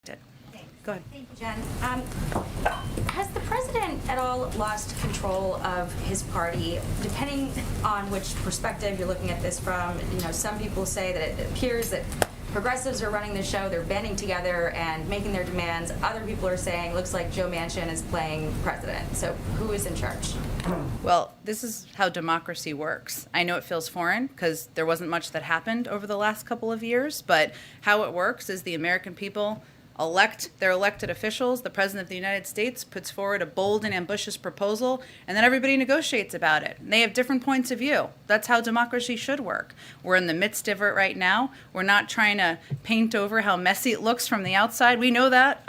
Go ahead. Thank you, Jen. Has the president at all lost control of his party? Depending on which perspective you're looking at this from, some people say that it appears that progressives are running the show, they're banding together and making their demands. Other people are saying, looks like Joe Manchin is playing president. So who is in charge? Well, this is how democracy works. I know it feels foreign because there wasn't much that happened over the last couple of years, but how it works is the American people elect their elected officials. The President of the United States puts forward a bold and ambitious proposal, and then everybody negotiates about it. And they have different points of view. That's how democracy should work. We're in the midst of it right now. We're not trying to paint over how messy it looks from the outside. We know that.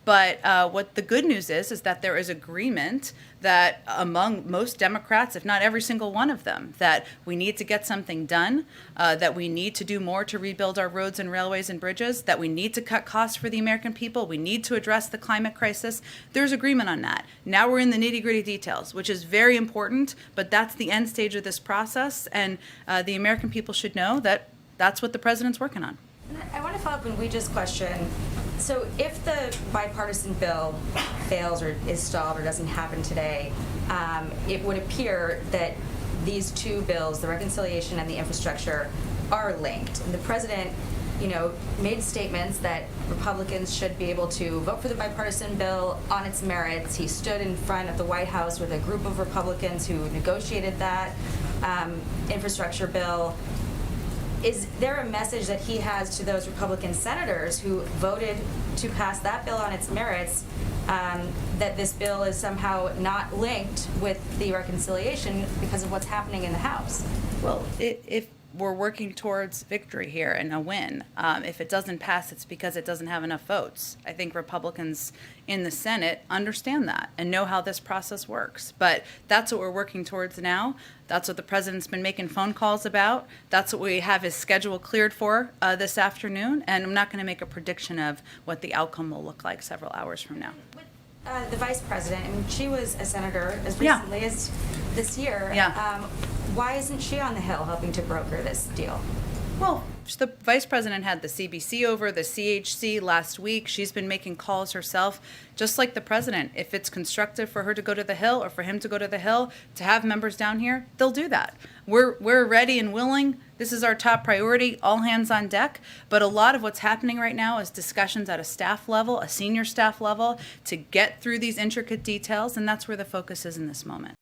But what the good news is that there is agreement that among most Democrats, if not every single one of them, that we need to get something done, that we need to do more to rebuild our roads and railways and bridges, that we need to cut costs for the American people, we need to address the climate crisis. There's agreement on that. Now we're in the nitty-gritty details, which is very important, but that's the end stage of this process, and the American people should know that that's what the president's working on. I want to follow up on Ouija's question. So if the bipartisan bill fails or is stalled or doesn't happen today, it would appear that these two bills, the reconciliation and the infrastructure, are linked. And the president, made statements that Republicans should be able to vote for the bipartisan bill on its merits. He stood in front of the White House with a group of Republicans who negotiated that infrastructure bill. Is there a message that he has to those Republican senators who voted to pass that bill on its merits, that this bill is somehow not linked with the reconciliation because of what's happening in the House? Well, if we're working towards victory here and a win. If it doesn't pass, it's because it doesn't have enough votes. I think Republicans in the Senate understand that and know how this process works. But that's what we're working towards now. That's what the president's been making phone calls about. That's what we have his schedule cleared for this afternoon. And I'm not going to make a prediction of what the outcome will look like several hours from now. The vice president, she was a senator as recently as this year. Yeah. Why isn't she on the Hill helping to broker this deal? Well, the vice president had the CBC over, the CHC last week. She's been making calls herself, just like the president. If it's constructive for her to go to the Hill or for him to go to the Hill to have members down here, they'll do that. We're ready and willing. This is our top priority, all hands on deck. But a lot of what's happening right now is discussions at a staff level, a senior staff level, to get through these intricate details, and that's where the focus is in this moment.